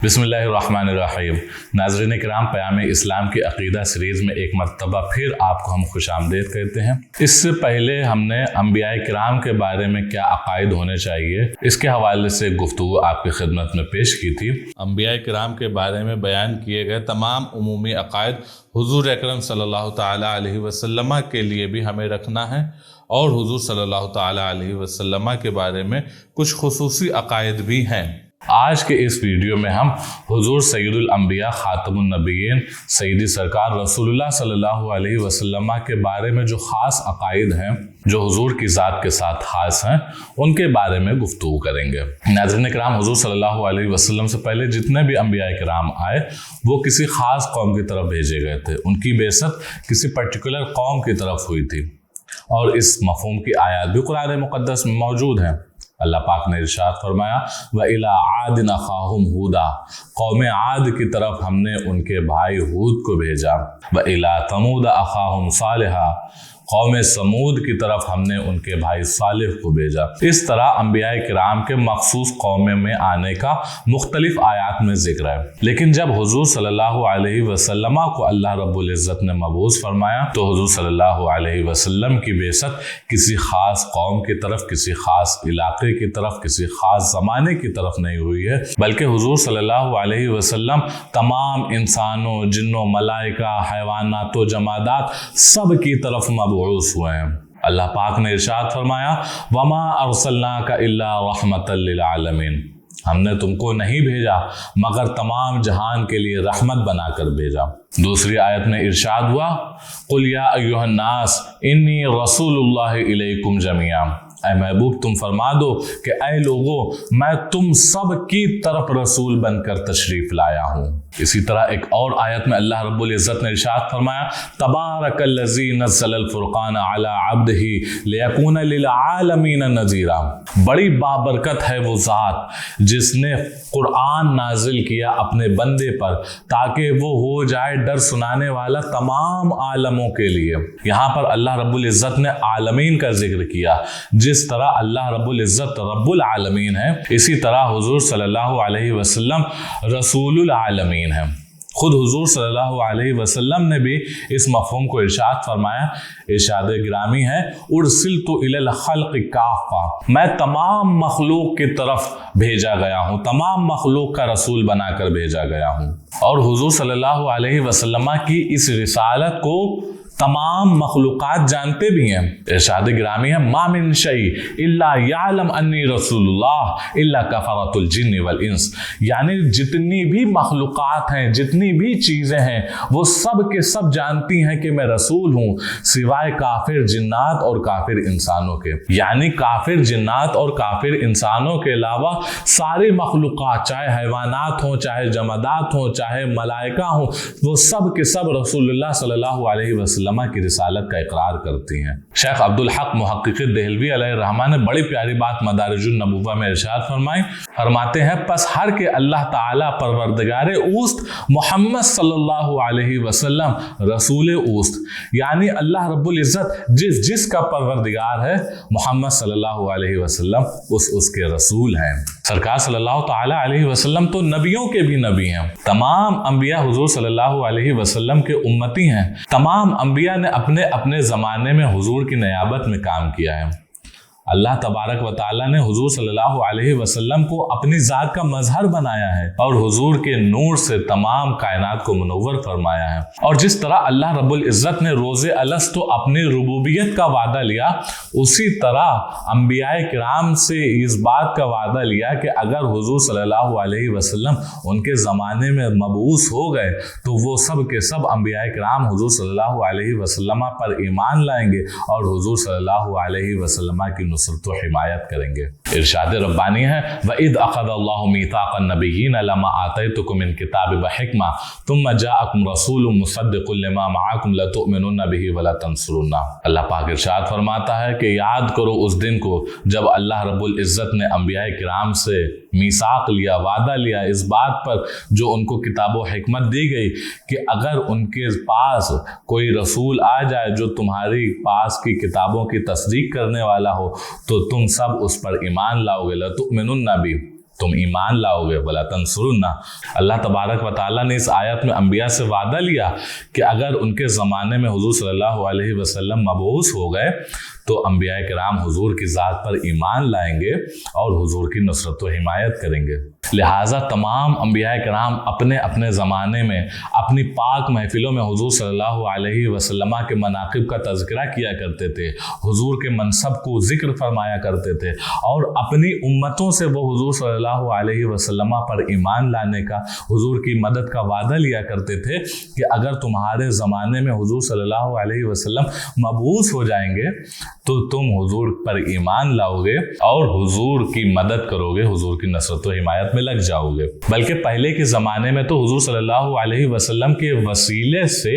بسم اللہ الرحمن الرحیم۔ ناظرین کرام، پیام اسلام کی عقیدہ سیریز میں ایک مرتبہ پھر آپ کو ہم خوش آمدید کہتے ہیں۔ اس سے پہلے ہم نے انبیاء کرام کے بارے میں کیا عقائد ہونے چاہیے اس کے حوالے سے گفتگو آپ کی خدمت میں پیش کی تھی۔ انبیاء کرام کے بارے میں بیان کیے گئے تمام عمومی عقائد حضور اکرم صلی اللہ تعالیٰ علیہ وسلم کے لیے بھی ہمیں رکھنا ہے، اور حضور صلی اللہ تعالیٰ علیہ وسلم کے بارے میں کچھ خصوصی عقائد بھی ہیں۔ آج کے اس ویڈیو میں ہم حضور سید الانبیاء خاتم النبیین سیدی سرکار رسول اللہ صلی اللہ علیہ وسلم کے بارے میں جو خاص عقائد ہیں، جو حضور کی ذات کے ساتھ خاص ہیں، ان کے بارے میں گفتگو کریں گے۔ ناظرین کرام، حضور صلی اللہ علیہ وسلم سے پہلے جتنے بھی انبیاء کرام آئے وہ کسی خاص قوم کی طرف بھیجے گئے تھے۔ ان کی بعثت کسی پرٹیکولر قوم کی طرف ہوئی تھی، اور اس مفہوم کی آیات بھی قرآن مقدس میں موجود ہیں۔ اللہ پاک نے ارشاد فرمایا وَإِلَىٰ عَادٍ أَخَاهُمْ هُودًا، قوم عاد کی طرف ہم نے ان کے بھائی ہود کو بھیجا۔ وَإِلَىٰ ثَمُودَ أَخَاهُمْ صَالِحًا، قوم سمود کی طرف ہم نے ان کے بھائی صالح کو بھیجا۔ اس طرح انبیاء کرام کے مخصوص قوموں میں آنے کا مختلف آیات میں ذکر ہے، لیکن جب حضور صلی اللہ علیہ وسلم کو اللہ رب العزت نے مبعوث فرمایا تو حضور صلی اللہ علیہ وسلم کی بعثت کسی خاص قوم کی طرف، کسی خاص علاقے کی طرف، کسی خاص زمانے کی طرف نہیں ہوئی ہے، بلکہ حضور صلی اللہ علیہ وسلم تمام انسانوں، جنوں، ملائکہ، حیوانات و جمادات سب کی طرف مبعوث ہوئے ہیں۔ اللہ پاک نے ارشاد فرمایا وَمَا أَرْسَلْنَاكَ إِلَّا رَحْمَةً لِّلْعَالَمِينَ، ہم نے تم کو نہیں بھیجا مگر تمام جہان کے لیے رحمت بنا کر بھیجا۔ دوسری آیت میں ارشاد ہوا قُلْ يَا أَيُّهَا النَّاسِ إِنِّي رَسُولُ اللَّهِ إِلَيْكُمْ جَمِيعًا، اے محبوب تم فرما دو کہ اے لوگو، میں تم سب کی طرف رسول بن کر تشریف لایا ہوں۔ اسی طرح ایک اور آیت میں اللہ رب العزت نے ارشاد فرمایا تبارک الذی نزل الفرقان علی عبدہ لیکون للعالمین نذیرا، بڑی بابرکت ہے وہ ذات جس نے قرآن نازل کیا اپنے بندے پر تاکہ وہ ہو جائے ڈر سنانے والا تمام عالموں کے لیے۔ یہاں پر اللہ رب العزت نے عالمین کا ذکر کیا۔ جس طرح اللہ رب العزت رب العالمین ہے، اسی طرح حضور صلی اللہ علیہ وسلم رسول العالمین ہے۔ خود حضور صلی اللہ علیہ وسلم نے بھی اس مفہوم کو ارشاد فرمایا، ارشاد گرامی ہے ارسلت الی الخلق کافہ، میں تمام مخلوق کی طرف بھیجا گیا ہوں، تمام مخلوق کا رسول بنا کر بھیجا گیا ہوں۔ اور حضور صلی اللہ علیہ وسلم کی اس رسالت کو تمام مخلوقات جانتے بھی ہیں۔ ارشاد گرامی ہے ما من شیء الا یعلم انی رسول اللہ الا کفرۃ الجن والانس، یعنی جتنی بھی مخلوقات ہیں، جتنی بھی چیزیں ہیں، وہ سب کے سب جانتی ہیں کہ میں رسول ہوں، سوائے کافر جنات اور کافر انسانوں کے۔ یعنی کافر جنات اور کافر انسانوں کے علاوہ ساری مخلوقات، چاہے حیوانات ہوں، چاہے جمادات ہوں، چاہے ملائکہ ہوں، وہ سب کے سب رسول اللہ صلی اللہ علیہ وسلم کی رسالت کا اقرار کرتی ہیں۔ شیخ عبدالحق محقق دہلوی علیہ الرحمہ نے بڑی پیاری بات مدارج النبوہ میں ارشاد فرمائی، فرماتے ہیں پس ہر کے اللہ تعالیٰ پروردگار اوست محمد صلی اللہ علیہ وسلم رسول اوست، یعنی اللہ رب العزت جس کا پروردگار ہے محمد صلی اللہ علیہ وسلم اس کے رسول ہیں۔ سرکار صلی اللہ تعالیٰ علیہ وسلم تو نبیوں کے بھی نبی ہیں۔ تمام انبیاء حضور صلی اللہ علیہ وسلم کے امتی ہیں۔ تمام انبیاء نے اپنے اپنے زمانے میں حضور کی نیابت میں کام کیا ہے۔ اللہ تبارک و تعالیٰ نے حضور صلی اللہ علیہ وسلم کو اپنی ذات کا مظہر بنایا ہے، اور حضور کے نور سے تمام کائنات کو منور فرمایا ہے۔ اور جس طرح اللہ رب العزت نے روز الست اپنی ربوبیت کا وعدہ لیا، اسی طرح انبیاء کرام سے اس بات کا وعدہ لیا کہ اگر حضور صلی اللہ علیہ وسلم ان کے زمانے میں مبعوث ہو گئے تو وہ سب کے سب انبیاء کرام حضور صلی اللہ علیہ وسلم پر ایمان لائیں گے اور حضور صلی اللہ علیہ وسلم کی نصرت و حمایت کریں گے۔ ارشاد ربانی ہے وَإِذْ أَخَذَ اللَّهُ مِيثَاقَ النَّبِيِّينَ لَمَا آتَيْتُكُم مِّن كِتَابٍ وَحِكْمَةٍ ثُمَّ جَاءَكُمْ رَسُولٌ مُصَدِّقٌ لِّمَا مَعَكُمْ لَتُؤْمِنُنَّ بِهِ وَلَتَنصُرُنَّهُ۔ اللہ پاک ارشاد فرماتا ہے کہ یاد کرو اس دن کو جب اللہ رب العزت نے انبیاء کرام سے میثاق لیا، وعدہ لیا اس بات پر جو ان کو کتاب و حکمت دی گئی کہ اگر ان کے پاس کوئی رسول آ جائے جو تمہاری پاس کی کتابوں کی تصدیق کرنے والا ہو تو تم سب اس پر ایمان لاؤ گے، لَتُؤْمِنُنَّ بِهِ، تم ایمان لاؤ گے، ولا تنصرن۔ اللہ تبارک و تعالیٰ نے اس آیت میں انبیاء سے وعدہ لیا کہ اگر ان کے زمانے میں حضور صلی اللہ علیہ وسلم مبعوث ہو گئے تو انبیاء کرام حضور کی ذات پر ایمان لائیں گے اور حضور کی نصرت و حمایت کریں گے۔ لہٰذا تمام انبیاء کرام اپنے اپنے زمانے میں اپنی پاک محفلوں میں حضور صلی اللہ علیہ وسلم کے مناقب کا تذکرہ کیا کرتے تھے، حضور کے منصب کو ذکر فرمایا کرتے تھے، اور اپنی امتوں سے وہ حضور صلی اللہ علیہ وسلم پر ایمان لانے کا، حضور کی مدد کا وعدہ لیا کرتے تھے کہ اگر تمہارے زمانے میں حضور صلی اللہ علیہ وسلم مبعوث ہو جائیں گے تو تم حضور پر ایمان لاؤ گے اور حضور کی مدد کرو گے، حضور کی نصرت و حمایت میں لگ جاؤ گے۔ بلکہ پہلے کے زمانے میں تو حضور صلی اللہ علیہ وسلم کے وسیلے سے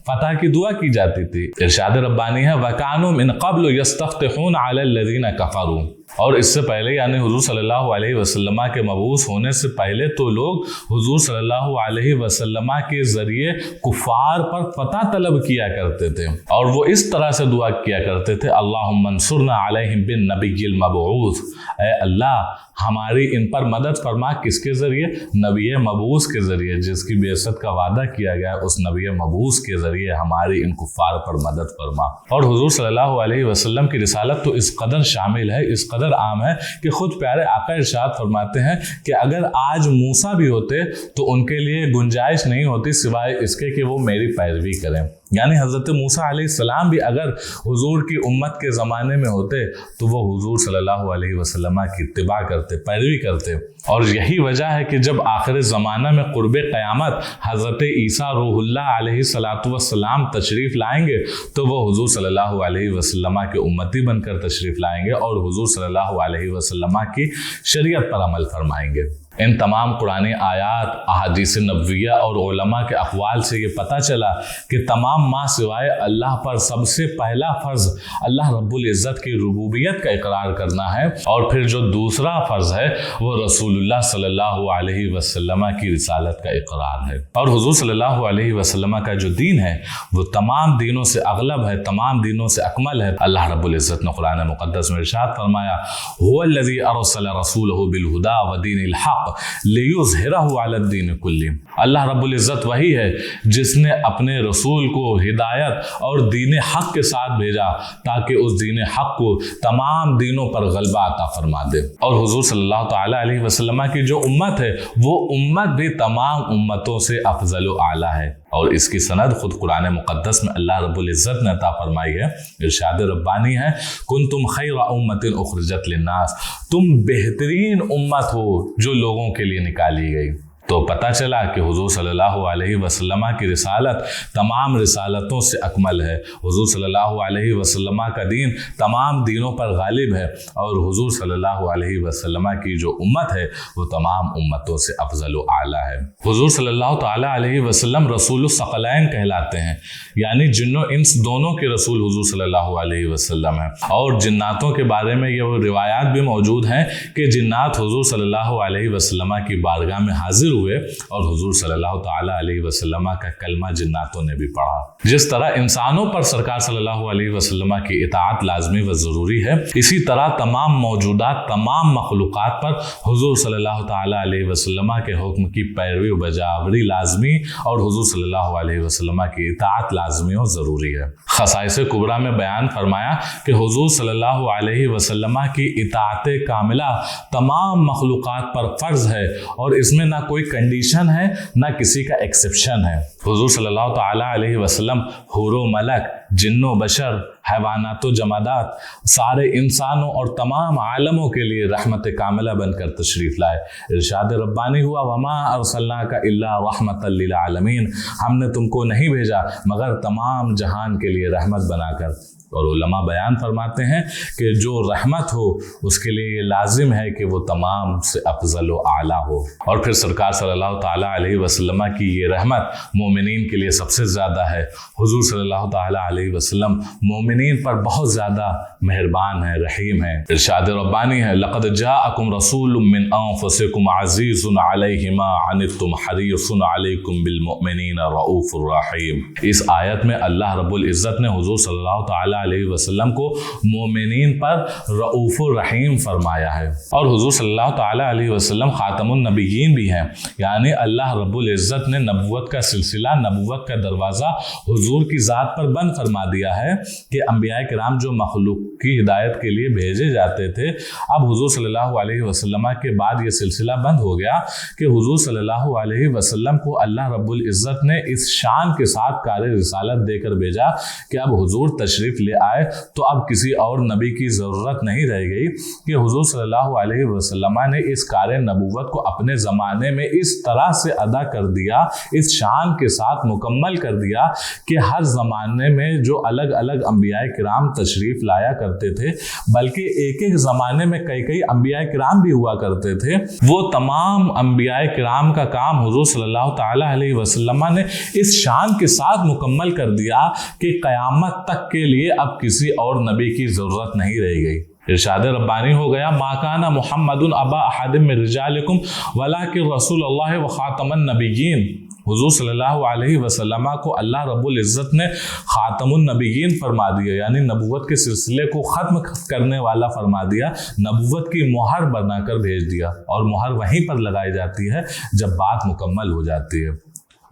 فتح کی دعا کی جاتی تھی۔ ارشاد ربانی ہے وَكَانُوا مِن قَبْلُ يَسْتَفْتِحُونَ عَلَى الَّذِينَ كَفَرُوا، اور اس سے پہلے یعنی حضور صلی اللہ علیہ وسلم کے مبعوث ہونے سے پہلے تو لوگ حضور صلی اللہ علیہ وسلم کے ذریعے کفار پر فتح طلب کیا کرتے تھے، اور وہ اس طرح سے دعا کیا کرتے تھے اللہم انصرنا علیہم بالنبی المبعوث، اے اللہ ہماری ان پر مدد فرما، کس کے ذریعے؟ نبی مبعوث کے ذریعے، جس کی بعثت کا وعدہ کیا گیا اس نبی مبعوث کے ذریعے ہماری ان کفار پر مدد فرما۔ اور حضور صلی اللہ علیہ وسلم کی رسالت تو اس قدر شامل ہے، اس قدر عام ہے کہ خود پیارے آقا ارشاد فرماتے ہیں کہ اگر آج موسیٰ بھی ہوتے تو ان کے لیے گنجائش نہیں ہوتی سوائے اس کے کہ وہ میری پیروی کریں۔ یعنی حضرت موسیٰ علیہ السلام بھی اگر حضور کی امت کے زمانے میں ہوتے تو وہ حضور صلی اللہ علیہ وسلم کی اتباع کرتے، پیروی کرتے۔ اور یہی وجہ ہے کہ جب آخر زمانہ میں قرب قیامت حضرت عیسیٰ روح اللہ علیہ السلام تشریف لائیں گے تو وہ حضور صلی اللہ علیہ وسلم کے امتی بن کر تشریف لائیں گے اور حضور صلی اللہ علیہ وسلم کی شریعت پر عمل فرمائیں گے۔ ان تمام قرآنی آیات، احادیث نبویہ اور علماء کے اقوال سے یہ پتہ چلا کہ تمام ماں سوائے اللہ پر سب سے پہلا فرض اللہ رب العزت کی ربوبیت کا اقرار کرنا ہے، اور پھر جو دوسرا فرض ہے وہ رسول اللہ صلی اللہ علیہ وسلم کی رسالت کا اقرار ہے۔ اور حضور صلی اللہ علیہ وسلم کا جو دین ہے وہ تمام دینوں سے اغلب ہے، تمام دینوں سے اکمل ہے۔ اللہ رب العزت نے قرآن مقدس میں ارشاد فرمایا هو الذی ارسل رسولہ بالہدی ودین الحق لِيُظْهِرَهُ عَلَى الدِّينِ كُلِّهِ، اللہ رب العزت وہی ہے جس نے اپنے رسول کو ہدایت اور دین حق کے ساتھ بھیجا تاکہ اس دین حق کو تمام دینوں پر غلبہ عطا فرما دے۔ اور حضور صلی اللہ تعالی علیہ وسلم کی جو امت ہے وہ امت بھی تمام امتوں سے افضل و اعلیٰ ہے، اور اس کی سند خود قرآن مقدس میں اللہ رب العزت نے عطا فرمائی ہے۔ ارشاد ربانی ہے کنتم خیر امت اخرجت للناس، تم بہترین امت ہو جو لوگوں کے لیے نکالی گئی۔ تو پتہ چلا کہ حضور صلی اللہ علیہ وسلم کی رسالت تمام رسالتوں سے اکمل ہے، حضور صلی اللہ علیہ وسلم کا دین تمام دینوں پر غالب ہے، اور حضور صلی اللہ علیہ وسلم کی جو امت ہے وہ تمام امتوں سے افضل و اعلیٰ ہے۔ حضور صلی اللہ تعالی علیہ وسلم رسول الثقلین کہلاتے ہیں، یعنی جن و انس دونوں کے رسول حضور صلی اللہ علیہ وسلم ہیں۔ اور جناتوں کے بارے میں یہ روایات بھی موجود ہیں کہ جنات حضور صلی اللہ علیہ وسلم کی بارگاہ میں حاضر ہوئے اور حضور صلی اللہ تعالی علیہ وسلم کا کلمہ جناتوں نے بھی پڑھا۔ جس طرح انسانوں پر سرکار صلی اللہ علیہ وسلم کی اطاعت لازمی و ضروری ہے، اسی طرح تمام موجودات، تمام مخلوقات پر حضور صلی اللہ تعالی علیہ وسلم کے حکم کی پیروی و بجاوری لازمی اور حضور صلی اللہ علیہ وسلم کی اطاعت لازمی و ضروری ہے۔ خصائص کبریٰ میں بیان فرمایا کہ حضور صلی اللہ علیہ وسلم کی اطاعت کاملہ تمام مخلوقات پر فرض ہے، اور اس میں نہ کوئی کنڈیشن ہے نہ کسی کا ایکسیپشن ہے۔ حضور صلی اللہ تعالی علیہ وسلم حور و ملک، جن و بشر، حیوانات و جمادات، سارے انسانوں اور تمام عالموں کے لیے رحمت کاملہ بن کر تشریف لائے۔ ارشاد ربانی ہوا وما ارسلناک الا رحمۃ للعالمین، ہم نے تم کو نہیں بھیجا مگر تمام جہان کے لیے رحمت بنا کر۔ اور علماء بیان فرماتے ہیں کہ جو رحمت ہو اس کے لیے یہ لازم ہے کہ وہ تمام سے افضل و اعلیٰ ہو۔ اور پھر سرکار صلی اللہ تعالیٰ علیہ وسلم کی یہ رحمت مومنین کے لیے سب سے زیادہ ہے۔ حضور صلی اللہ تعالیٰ علیہ وسلم مومنین پر بہت زیادہ مہربان ہے، رحیم ہے۔ ارشاد ربانی ہے لقد جاءکم رسول من انفسکم عزیز علیہ ما عنتم حریص علیکم بالمؤمنین رؤوف الرحیم۔ اس آیت میں اللہ رب العزت نے حضور صلی اللہ تعالیٰ علیہ وسلم کو مومنین پر رؤوف الرحیم فرمایا ہے، اور حضور صلی اللہ تعالیٰ علیہ وسلم خاتم النبیین بھی ہیں، یعنی اللہ رب العزت نے نبوت کا سلسلہ، نبوت کا دروازہ حضور کی ذات پر بند فرما دیا ہے کہ انبیاء کرام جو مخلوق کی ہدایت کے لیے بھیجے جاتے تھے، اب حضور صلی اللہ علیہ وسلم کے بعد یہ سلسلہ بند ہو گیا کہ حضور صلی اللہ علیہ وسلم کو اللہ رب العزت نے اس شان کے ساتھ کار رسالت دے کر بھیجا کہ اب حضور تشریف لے آئے تو اب کسی اور نبی کی ضرورت نہیں رہ گئی کہ حضور صلی اللہ علیہ وسلم نے اس کار نبوت کو اپنے زمانے میں اس طرح سے ادا کر دیا، اس شان کے ساتھ مکمل کر دیا کہ ہر زمانے میں جو الگ الگ انبیاء کرام تشریف لایا کرتے تھے، بلکہ ایک ایک زمانے میں کئی انبیاء کرام بھی ہوا کرتے تھے، وہ تمام انبیاء کرام کا کام حضور صلی اللہ تعالی علیہ وسلم نے اس شان کے ساتھ مکمل کر دیا کہ قیامت تک کے لیے اب کسی اور نبی کی ضرورت نہیں رہ گئی۔ ارشاد ربانی ہو گیا، ما کان محمد ابا احد من رجالکم ولکن رسول اللہ وخاتم النبیین۔ حضور صلی اللہ علیہ وسلم کو اللہ رب العزت نے خاتم النبیین فرما دیا، یعنی نبوت کے سلسلے کو ختم کرنے والا فرما دیا، نبوت کی مہر بنا کر بھیج دیا، اور مہر وہیں پر لگائی جاتی ہے جب بات مکمل ہو جاتی ہے،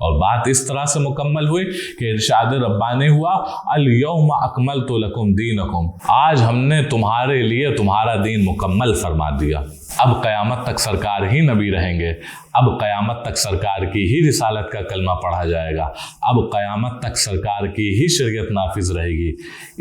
اور بات اس طرح سے مکمل ہوئی کہ ارشاد ربانی ہوا، الیوم اکملت لکم دینکم، آج ہم نے تمہارے لیے تمہارا دین مکمل فرما دیا۔ اب قیامت تک سرکار ہی نبی رہیں گے، اب قیامت تک سرکار کی ہی رسالت کا کلمہ پڑھا جائے گا، اب قیامت تک سرکار کی ہی شریعت نافذ رہے گی،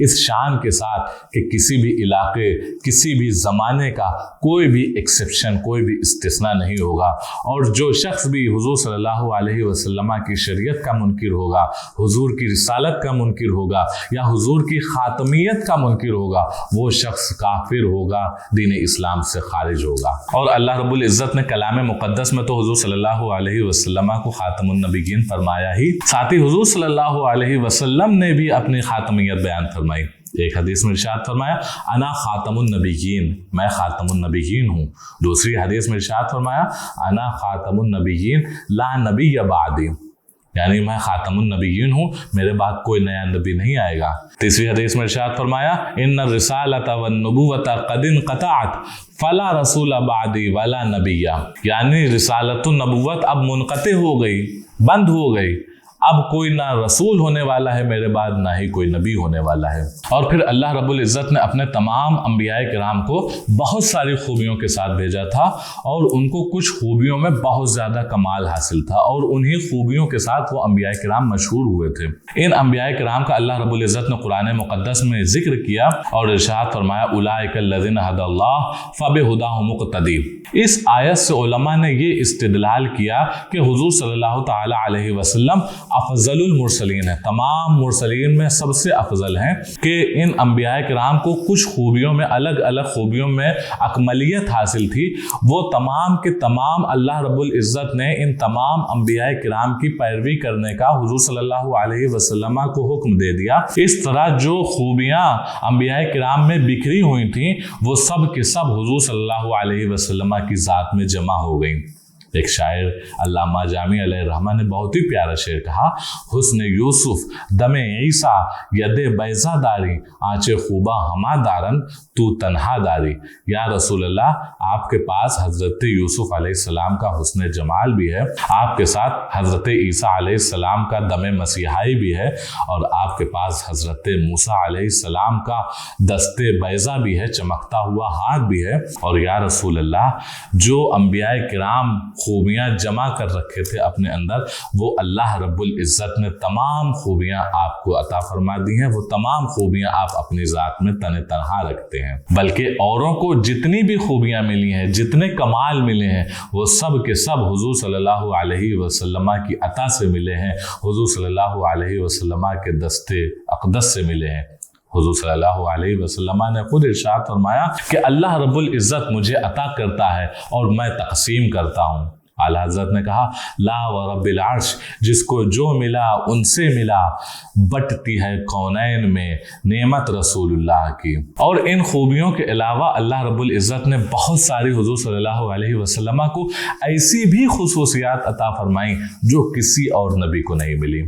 اس شان کے ساتھ کہ کسی بھی علاقے، کسی بھی زمانے کا کوئی بھی ایکسیپشن، کوئی بھی استثناء نہیں ہوگا، اور جو شخص بھی حضور صلی اللہ علیہ وسلم کی شریعت کا منکر ہوگا، حضور کی رسالت کا منکر ہوگا، یا حضور کی خاتمیت کا منکر ہوگا، وہ شخص کافر ہوگا، دین اسلام سے خارج ہوگا۔ اور اللہ رب العزت نے کلام مقدس میں تو حضور صلی اللہ علیہ وسلم کو خاتم النبیین فرمایا ہی، ساتھ ہی حضور صلی اللہ علیہ وسلم نے بھی اپنی خاتمیت بیان فرمائی۔ ایک حدیث میں ارشاد فرمایا، انا خاتم النبیین، میں خاتم النبیین ہوں۔ دوسری حدیث میں ارشاد فرمایا، انا خاتم النبیین لا نبی بعدی، یعنی میں خاتم النبیین ہوں، میرے بعد کوئی نیا نبی نہیں آئے گا۔ تیسری حدیث میں ارشاد فرمایا، ان الرسالۃ والنبوۃ قد انقطعت فلا رسول بعدی ولا نبی، یعنی رسالت و نبوت اب منقطع ہو گئی، بند ہو گئی، اب کوئی نہ رسول ہونے والا ہے میرے بعد، نہ ہی کوئی نبی ہونے والا ہے۔ اور پھر اللہ رب العزت نے اپنے تمام انبیاء کرام کو بہت ساری خوبیوں کے ساتھ بھیجا تھا، اور ان کو کچھ خوبیوں میں بہت زیادہ کمال حاصل تھا، اور انہی خوبیوں کے ساتھ وہ انبیاء کرام مشہور ہوئے تھے۔ ان انبیاء کرام کا اللہ رب العزت نے قرآن مقدس میں ذکر کیا اور ارشاد فرمایا، اولئک الذین ھدی اللہ فبہداہ مقتدی۔ اس آیت سے علماء نے یہ استدلال کیا کہ حضور صلی اللہ تعالی علیہ وسلم افضل المرسلین ہیں، تمام مرسلین میں سب سے افضل ہیں، کہ ان انبیاء کرام کو کچھ خوبیوں میں، الگ الگ خوبیوں میں اکملیت حاصل تھی، وہ تمام کے تمام اللہ رب العزت نے ان تمام انبیاء کرام کی پیروی کرنے کا حضور صلی اللہ علیہ وسلم کو حکم دے دیا۔ اس طرح جو خوبیاں انبیاء کرام میں بکھری ہوئی تھیں، وہ سب کے سب حضور صلی اللہ علیہ وسلم کی ذات میں جمع ہو گئیں۔ ایک شاعر علامہ جامی علیہ الرحمہ نے بہت ہی پیارا شعر کہا، حسن یوسف دم عیسیٰ ید بیضا داری، آنچ خوبہ ہما دارن تو تنہا داری۔ یا رسول اللہ، آپ کے پاس حضرت یوسف علیہ السلام کا حسن جمال بھی ہے، آپ کے ساتھ حضرت عیسیٰ علیہ السلام کا دم مسیحائی بھی ہے، اور آپ کے پاس حضرت موسیٰ علیہ السلام کا دست بیضا بھی ہے، چمکتا ہوا ہاتھ بھی ہے، اور یا رسول اللہ، جو انبیاء کرام خوبیاں جمع کر رکھے تھے اپنے اندر، وہ اللہ رب العزت نے تمام خوبیاں آپ کو عطا فرما دی ہیں، وہ تمام خوبیاں آپ اپنی ذات میں تنہا رکھتے ہیں، بلکہ اوروں کو جتنی بھی خوبیاں ملی ہیں، جتنے کمال ملے ہیں، وہ سب کے سب حضور صلی اللہ علیہ وسلم کی عطا سے ملے ہیں، حضور صلی اللہ علیہ وسلم کے دست اقدس سے ملے ہیں۔ حضور صلی اللہ علیہ وسلم نے خود ارشاد فرمایا کہ اللہ رب العزت مجھے عطا کرتا ہے اور میں تقسیم کرتا ہوں۔ اعلیٰ حضرت نے کہا، لا ورب العرش، جس کو جو ملا ان سے ملا، بٹتی ہے کونین میں نعمت رسول اللہ کی۔ اور ان خوبیوں کے علاوہ اللہ رب العزت نے بہت ساری حضور صلی اللہ علیہ وسلم کو ایسی بھی خصوصیات عطا فرمائیں جو کسی اور نبی کو نہیں ملی۔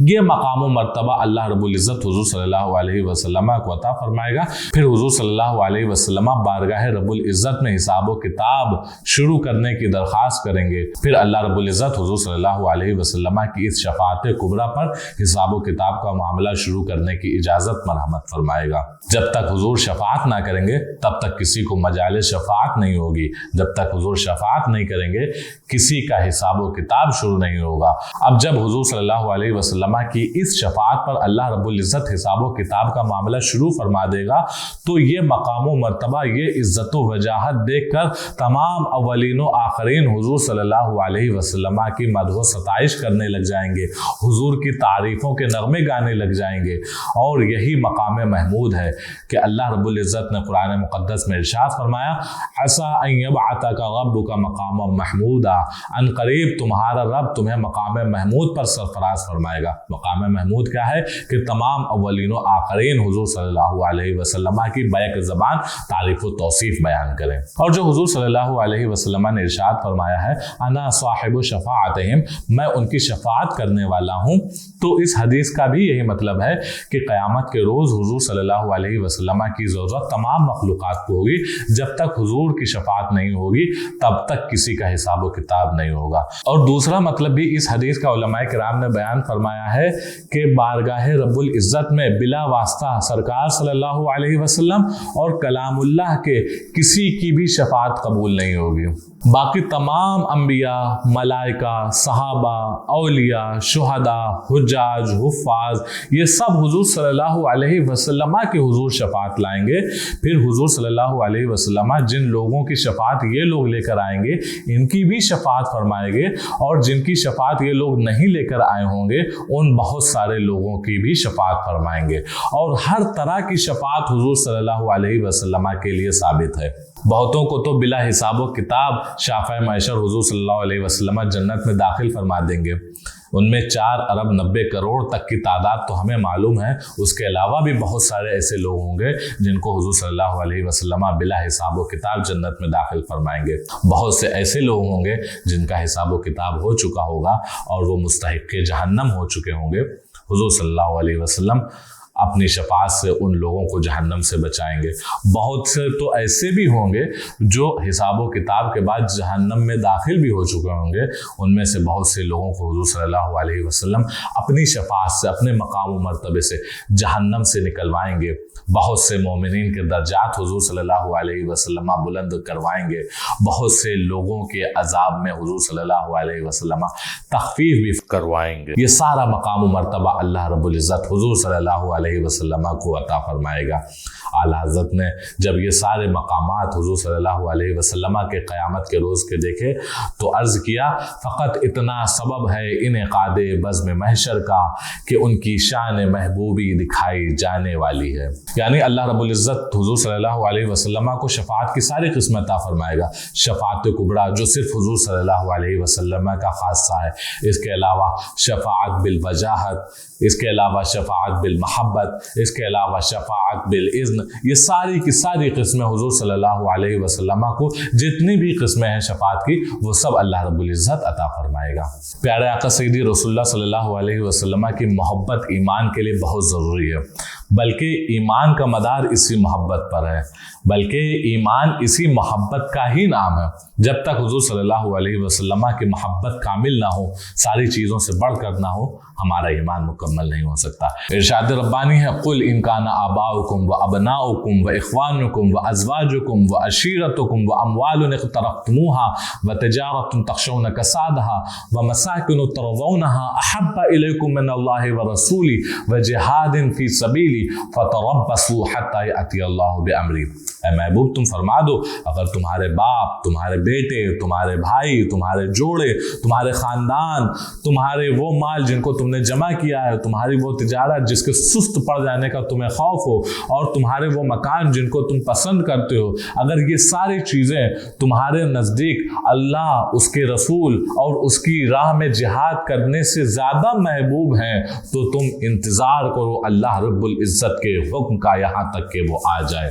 یہ مقام و مرتبہ اللہ رب العزت حضور صلی اللہ علیہ وسلم کو عطا فرمائے گا۔ پھر حضور صلی اللہ علیہ وسلم بارگاہ رب العزت میں حساب و کتاب شروع کرنے کی درخواست کریں گے۔ پھر اللہ رب العزت حضور صلی اللہ علیہ وسلم کی اس شفاعت کبریٰ پر حساب و کتاب کا معاملہ شروع کرنے کی اجازت مرحمت فرمائے گا۔ جب تک حضور شفاعت نہ کریں گے تب تک کسی کو مجال شفاعت نہیں ہوگی۔ جب تک حضور شفاعت نہیں کریں گے کسی کا حساب و کتاب شروع نہیں ہوگا۔ اب جب حضور صلی اللہ علیہ وسلم کی اس شفاعت پر اللہ رب العزت حساب و کتاب کا معاملہ شروع فرما دے گا تو یہ مقام و مرتبہ، یہ عزت و وجاہت دیکھ کر تمام اولین و آخرین حضور صلی اللہ علیہ وسلم کی مدح و ستائش کرنے لگ جائیں گے، حضور کی تعریفوں کے نغمے گانے لگ جائیں گے۔ اور یہی مقام محمود ہے کہ اللہ رب العزت نے قرآن مقدس میں ارشاد فرمایا عسیٰ ان یبعثک ربک مقاما محمودا، ان قریب تمہارا رب تمہیں مقام محمود پر سرفراز فرمائے گا۔ مقام محمود کیا ہے کہ تمام اولین و آخرین حضور صلی اللہ علیہ وسلم کی بیک زبان تعریف و توصیف بیان کریں۔ اور جو حضور صلی اللہ علیہ وسلم نے ارشاد فرمایا ہے انا صاحب شفاعتہم، میں ان کی شفاعت کرنے والا ہوں، تو اس حدیث کا بھی یہی مطلب ہے کہ قیامت کے روز حضور صلی اللہ علیہ وسلم کی ضرورت تمام مخلوقات کو ہوگی۔ جب تک حضور کی شفاعت نہیں ہوگی تب تک کسی کا حساب و کتاب نہیں ہوگا۔ اور دوسرا مطلب بھی اس حدیث کا علماء کرام نے بیان فرمایا ہے کہ بارگاہ رب العزت میں بلا واسطہ سرکار صلی اللہ علیہ وسلم اور کلام اللہ کے کسی کی بھی شفاعت قبول نہیں ہوگی۔ باقی تمام انبیاء، ملائکہ، صحابہ، اولیاء، شہداء، حجاج، حفاظ، یہ سب حضور صلی اللہ علیہ وسلم کے حضور شفاعت لائیں گے۔ پھر حضور صلی اللہ علیہ وسلم جن لوگوں کی شفاعت یہ لوگ لے کر آئیں گے ان کی بھی شفاعت فرمائیں گے، اور جن کی شفاعت یہ لوگ نہیں لے کر آئے ہوں گے ان بہت سارے لوگوں کی بھی شفاعت فرمائیں گے، اور ہر طرح کی شفاعت حضور صلی اللہ علیہ وسلم کے لیے ثابت ہے۔ بہتوں کو تو بلا حساب و کتاب شافع معشر حضور صلی اللہ علیہ وسلم جنت میں داخل فرما دیں گے۔ ان میں 4 ارب 90 کروڑ تک کی تعداد تو ہمیں معلوم ہے، اس کے علاوہ بھی بہت سارے ایسے لوگ ہوں گے جن کو حضور صلی اللہ علیہ وسلم بلا حساب و کتاب جنت میں داخل فرمائیں گے۔ بہت سے ایسے لوگ ہوں گے جن کا حساب و کتاب ہو چکا ہوگا اور وہ مستحق جہنم ہو چکے ہوں گے۔ حضور صلی اللہ علیہ وسلم اپنی شفاعت سے ان لوگوں کو جہنم سے بچائیں گے۔ بہت سے تو ایسے بھی ہوں گے جو حساب و کتاب کے بعد جہنم میں داخل بھی ہو چکے ہوں گے، ان میں سے بہت سے لوگوں کو حضور صلی اللہ علیہ وسلم اپنی شفاعت سے، اپنے مقام و مرتبے سے جہنم سے نکلوائیں گے۔ بہت سے مومنین کے درجات حضور صلی اللہ علیہ وسلم بلند کروائیں گے۔ بہت سے لوگوں کے عذاب میں حضور صلی اللہ علیہ وسلم تخفیف بھی کروائیں گے۔ یہ سارا مقام و مرتبہ اللہ رب العزت حضور صلی اللہ علیہ وسلم کو عطا فرمائے گا۔ اعلیٰ حضرت نے جب یہ سارے مقامات حضور صلی اللہ علیہ وسلم کے قیامت کے روز کے دیکھے تو عرض کیا فقط اتنا سبب ہے انعقاد بزم محشر کا کہ ان کی شان محبوبی دکھائی جانے والی ہے۔ یعنی اللہ رب العزت حضور صلی اللہ علیہ وسلم کو شفاعت کی ساری قسمیں عطا فرمائے گا۔ شفاعت کبریٰ جو صرف حضور صلی اللہ علیہ وسلم کا خاصہ ہے، اس کے علاوہ شفاعت بالوجاہت، اس کے علاوہ شفاعت بالمحبت، اس کے علاوہ شفاعت بالاذن، یہ ساری کی ساری قسمیں حضور صلی اللہ علیہ وسلم کو جتنی بھی قسمیں ہیں شفاعت کی وہ سب اللہ رب العزت عطا فرمائے گا۔ پیارے آقا سیدی رسول اللہ صلی اللہ علیہ وسلم کی محبت ایمان کے لیے بہت ضروری ہے، بلکہ ایمان کا مدار اسی محبت پر ہے، بلکہ ایمان اسی محبت کا ہی نام ہے۔ جب تک حضور صلی اللہ علیہ وسلم کی محبت کامل نہ ہو، ساری چیزوں سے بڑھ کر نہ ہو، ہمارا ایمان مکمل نہیں ہو سکتا۔ ارشاد ربانی ہے قل ان کان آباؤکم و ابناؤکم و اخوانکم و ازواجکم و عشیرتکم و اموال اقترفتموها و تجارت تخشون کسادها و مساکن ترضونها احب الیکم من اللہ و رسولی و جہاد فی سبیلی فتربصوا حتی یأتی اللہ بامری۔ اے محبوب تم فرما دو اگر تمہارے باپ، تمہارے بیٹے، تمہارے بھائی، تمہارے جوڑے، تمہارے خاندان، تمہارے وہ مال جن کو تم نے جمع کیا ہے، تمہاری وہ تجارت جس کے سست پڑ جانے کا تمہیں خوف ہو، اور تمہارے وہ مکان جن کو تم پسند کرتے ہو، اگر یہ ساری چیزیں تمہارے نزدیک اللہ، اس کے رسول اور اس کی راہ میں جہاد کرنے سے زیادہ محبوب ہیں تو تم انتظار کرو اللہ رب العزت کے حکم کا یہاں تک کہ وہ آ جائے۔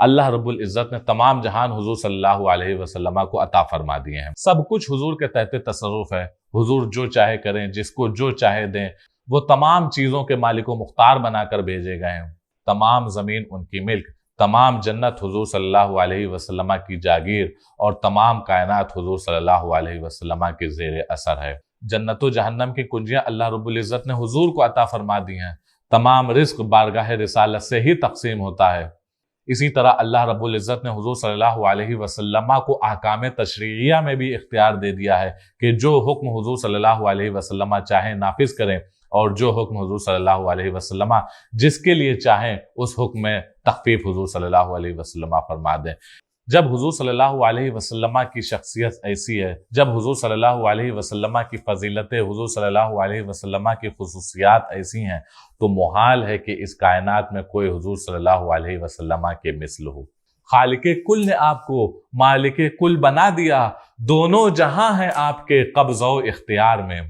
اللہ رب العزت نے تمام جہان حضور صلی اللہ علیہ وسلم کو عطا فرما دیے ہیں۔ سب کچھ حضور کے تحت تصرف ہے، حضور جو چاہے کریں، جس کو جو چاہے دیں، وہ تمام چیزوں کے مالک و مختار بنا کر بھیجے گئے ہیں۔ تمام زمین ان کی ملک، تمام جنت حضور صلی اللہ علیہ وسلم کی جاگیر، اور تمام کائنات حضور صلی اللہ علیہ وسلم کے زیر اثر ہے۔ جنت و جہنم کی کنجیاں اللہ رب العزت نے حضور کو عطا فرما دی ہیں۔ تمام رزق بارگاہ رسالت سے ہی تقسیم ہوتا ہے۔ اسی طرح اللہ رب العزت نے حضور صلی اللہ علیہ وسلم کو احکام تشریعیہ میں بھی اختیار دے دیا ہے کہ جو حکم حضور صلی اللہ علیہ وسلم چاہیں نافذ کریں، اور جو حکم حضور صلی اللہ علیہ وسلم جس کے لیے چاہیں اس حکم میں تخفیف حضور صلی اللہ علیہ وسلم فرما دیں۔ جب حضور صلی اللہ علیہ وسلم کی شخصیت ایسی ہے، جب حضور صلی اللہ علیہ وسلم کی فضیلتیں، حضور صلی اللہ علیہ وسلم کی خصوصیات ایسی ہیں، تو محال ہے کہ اس کائنات میں کوئی حضور صلی اللہ علیہ وسلم کے مثل ہو۔ خالق کل نے آپ کو مالک کل بنا دیا، دونوں جہاں ہیں آپ کے قبضہ و اختیار میں۔